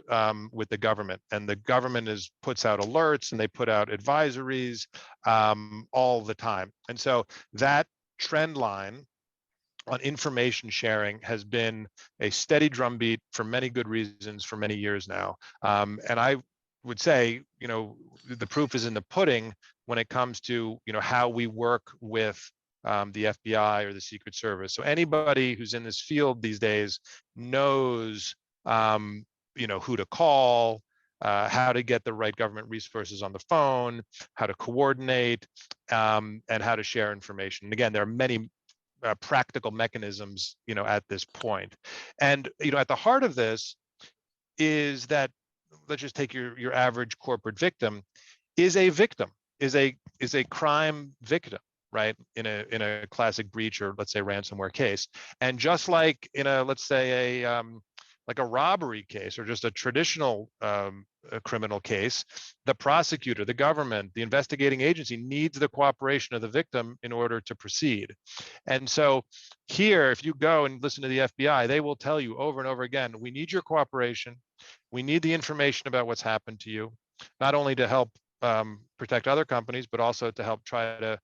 with the government. And the government puts out alerts and they put out advisories all the time. And so that trend line on information sharing has been a steady drumbeat for many good reasons for many years now. And I would say, the proof is in the pudding when it comes to, how we work with the FBI or the Secret Service. So anybody who's in this field these days knows, who to call, how to get the right government resources on the phone, how to coordinate, and how to share information. And again, there are many practical mechanisms, at this point. And, at the heart of this is that, let's just take your average corporate victim, is a crime victim, right? In a classic breach or let's say ransomware case. And just like in let's say like a robbery case or just a traditional a criminal case, the prosecutor, the government, the investigating agency needs the cooperation of the victim in order to proceed. And so here, if you go and listen to the FBI, they will tell you over and over again, we need your cooperation. We need the information about what's happened to you, not only to help protect other companies, but also to help try to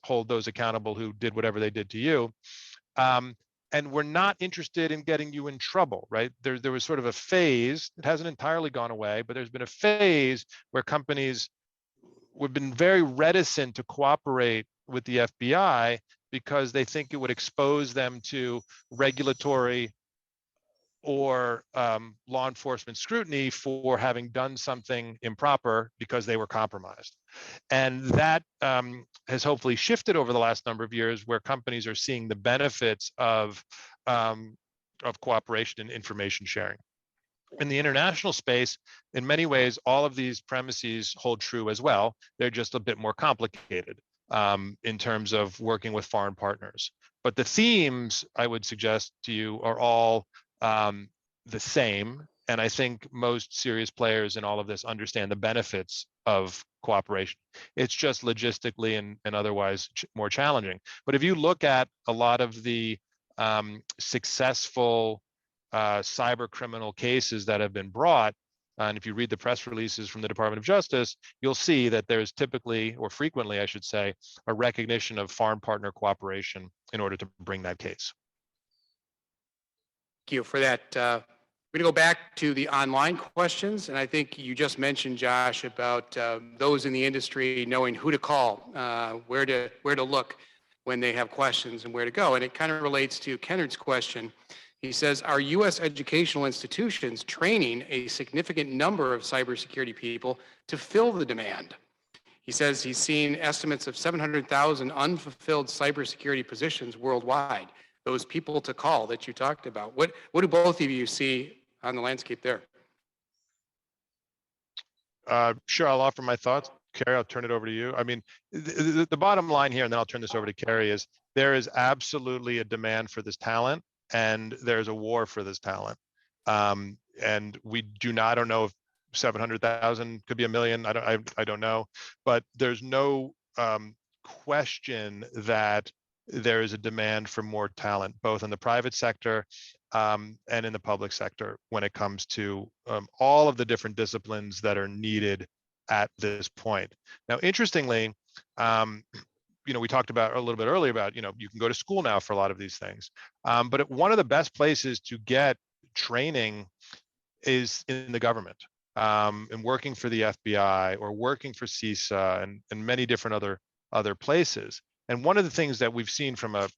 hold those accountable who did whatever they did to you. And we're not interested in getting you in trouble, right? There was sort of a phase, it hasn't entirely gone away, but there's been a phase where companies have been very reticent to cooperate with the FBI because they think it would expose them to regulatory or law enforcement scrutiny for having done something improper because they were compromised. And that has hopefully shifted over the last number of years, where companies are seeing the benefits of cooperation and information sharing. In the international space, in many ways, all of these premises hold true as well. They're just a bit more complicated in terms of working with foreign partners. But the themes, I would suggest to you, are all the same. And I think most serious players in all of this understand the benefits of cooperation. It's just logistically and otherwise more challenging. But if you look at a lot of the successful cyber criminal cases that have been brought, and if you read the press releases from the Department of Justice, you'll see that there's typically, or frequently, I should say, a recognition of foreign partner cooperation in order to bring that case. Thank you for that. We're going to go back to the online questions, and I think you just mentioned, Josh, about those in the industry knowing who to call, where to look when they have questions and where to go. And it kind of relates to Kennard's question. He says, are U.S. educational institutions training a significant number of cybersecurity people to fill the demand? He says he's seen estimates of 700,000 unfulfilled cybersecurity positions worldwide. Those people to call that you talked about. What do both of you see on the landscape there? Sure, I'll offer my thoughts. Kerry, I'll turn it over to you. I mean, the bottom line here, and then I'll turn this over to Kerry, is there is absolutely a demand for this talent, and there's a war for this talent. And I don't know if 700,000 could be 1 million. I don't know, but there's no question that there is a demand for more talent, both in the private sector and in the public sector when it comes to all of the different disciplines that are needed at this point. Now, interestingly, we talked about a little bit earlier about, you can go to school now for a lot of these things. But one of the best places to get training is in the government, and working for the FBI or working for CISA and many different other places. And one of the things that we've seen from a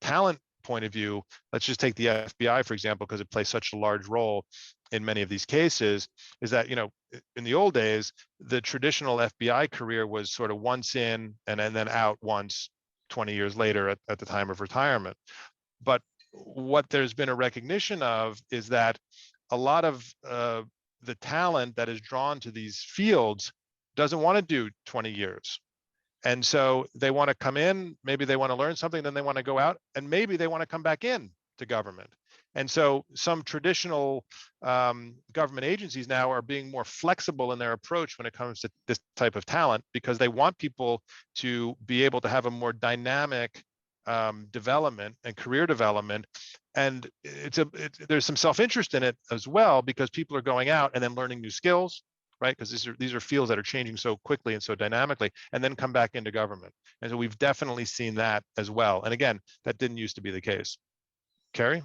talent point of view, let's just take the FBI, for example, because it plays such a large role in many of these cases, is that, in the old days, the traditional FBI career was sort of once in and then out once 20 years later at the time of retirement. But what there's been a recognition of is that a lot of the talent that is drawn to these fields doesn't want to do 20 years. And so they want to come in, maybe they want to learn something, then they want to go out, and maybe they want to come back in to government. And so some traditional government agencies now are being more flexible in their approach when it comes to this type of talent, because they want people to be able to have a more dynamic development and career development. And there's some self-interest in it as well, because people are going out and then learning new skills, right? Because these are fields that are changing so quickly and so dynamically, and then come back into government. And so we've definitely seen that as well. And again, that didn't used to be the case. Kerry?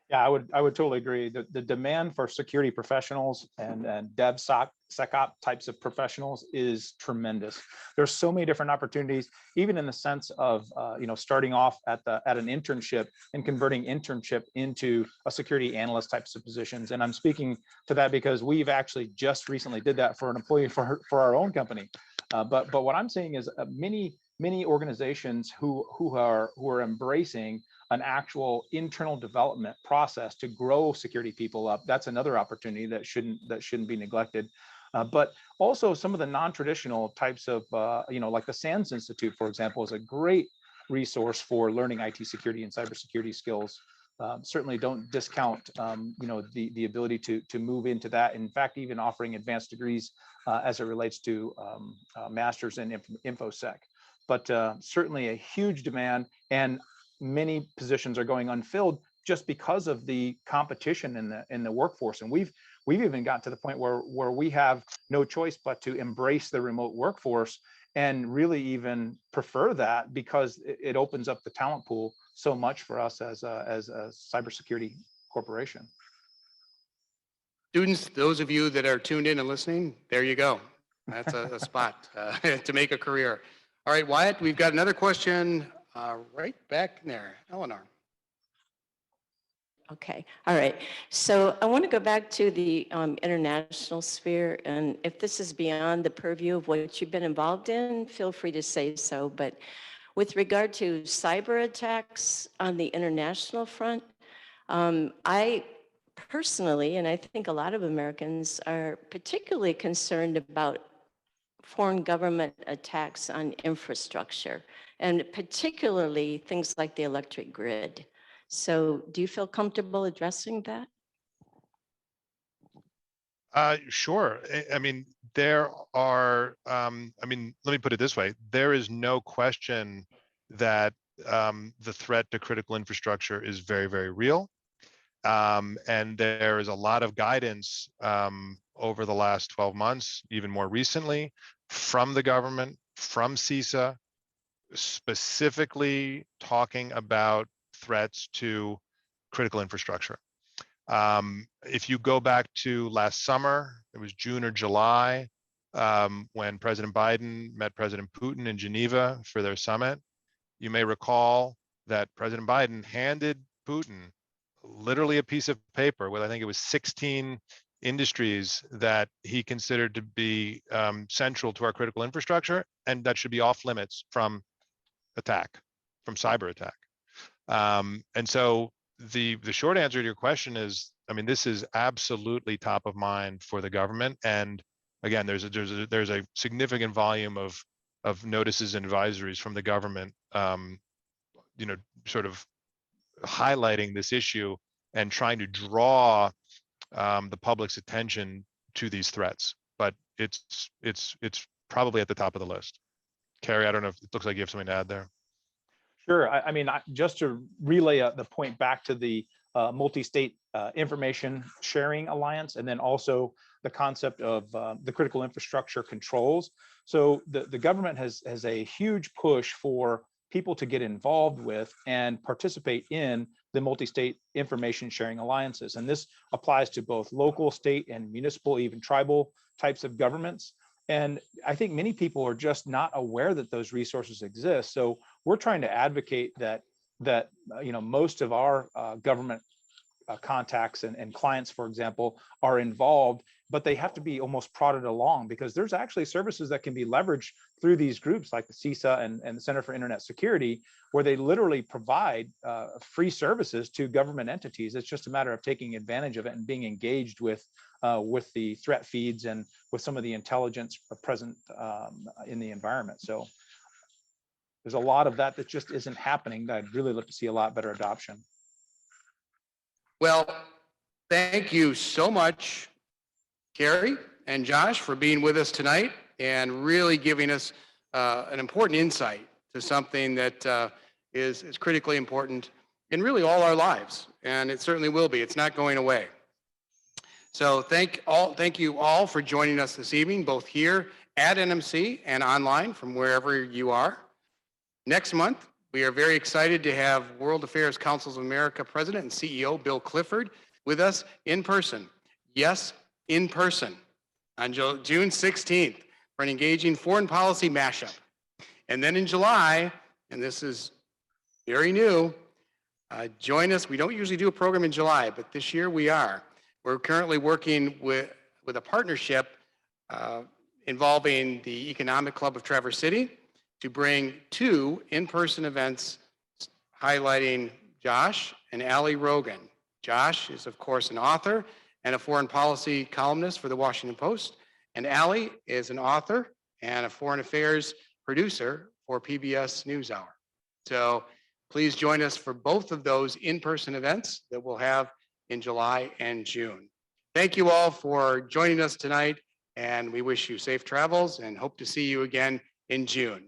Yeah, I would totally agree. The demand for security professionals and DevSecOps types of professionals is tremendous. There's so many different opportunities, even in the sense of starting off at an internship and converting internship into a security analyst types of positions. And I'm speaking to that because we've actually just recently did that for an employee for our own company. But what I'm seeing is many organizations who are embracing an actual internal development process to grow security people up. That's another opportunity that shouldn't be neglected. But also some of the non-traditional types of, like the SANS Institute, for example, is a great resource for learning IT security and cybersecurity skills. Certainly don't discount, the ability to move into that. In fact, even offering advanced degrees as it relates to masters in InfoSec. But certainly a huge demand, and many positions are going unfilled just because of the competition in the workforce. And we've even got to the point where we have no choice but to embrace the remote workforce, and really even prefer that, because it opens up the talent pool so much for us as a cybersecurity corporation. Students, those of you that are tuned in and listening, there you go. That's a spot to make a career. All right, Wyatt, we've got another question right back there. Eleanor. Okay, all right. So I want to go back to the international sphere, and if this is beyond the purview of what you've been involved in, feel free to say so. But with regard to cyber attacks on the international front, I personally, and I think a lot of Americans, are particularly concerned about foreign government attacks on infrastructure, and particularly things like the electric grid. So do you feel comfortable addressing that? Sure. I mean, there are, let me put it this way. There is no question that the threat to critical infrastructure is very, very real. And there is a lot of guidance over the last 12 months, even more recently, from the government, from CISA, specifically talking about threats to critical infrastructure. If you go back to last summer, it was June or July, when President Biden met President Putin in Geneva for their summit. You may recall that President Biden handed Putin literally a piece of paper with, I think it was 16 industries that he considered to be central to our critical infrastructure, and that should be off limits from attack, from cyber attack. And so the short answer to your question is, I mean, this is absolutely top of mind for the government. And again, there's a significant volume of notices and advisories from the government, sort of highlighting this issue and trying to draw the public's attention to these threats. But it's probably at the top of the list. Kerry, I don't know if it looks like you have something to add there. Sure. I mean, just to relay the point back to the multi-state information sharing alliance, and then also the concept of the critical infrastructure controls. So the government has a huge push for people to get involved with and participate in the multi-state information sharing alliances. And this applies to both local, state, and municipal, even tribal types of governments. And I think many people are just not aware that those resources exist. So we're trying to advocate that most of our government contacts and clients, for example, are involved, but they have to be almost prodded along, because there's actually services that can be leveraged through these groups like the CISA and the Center for Internet Security, where they literally provide free services to government entities. It's just a matter of taking advantage of it and being engaged with the threat feeds and with some of the intelligence present in the environment. So there's a lot of that just isn't happening, that I'd really look to see a lot better adoption. Well, thank you so much, Kerry and Josh, for being with us tonight and really giving us an important insight to something that is critically important in really all our lives, and it certainly will be. It's not going away. So thank you all for joining us this evening, both here at NMC and online from wherever you are. Next month, we are very excited to have World Affairs Councils of America President and CEO Bill Clifford with us in person. Yes, in person on June 16th for an engaging foreign policy mashup. And then in July, and this is very new, join us. We don't usually do a program in July, but this year we are. We're currently working with a partnership involving the Economic Club of Traverse City to bring 2 in-person events highlighting Josh and Allie Rogan. Josh is, of course, an author and a foreign policy columnist for the Washington Post, and Allie is an author and a foreign affairs producer for PBS NewsHour. So please join us for both of those in-person events that we'll have in July and June. Thank you all for joining us tonight, and we wish you safe travels and hope to see you again in June.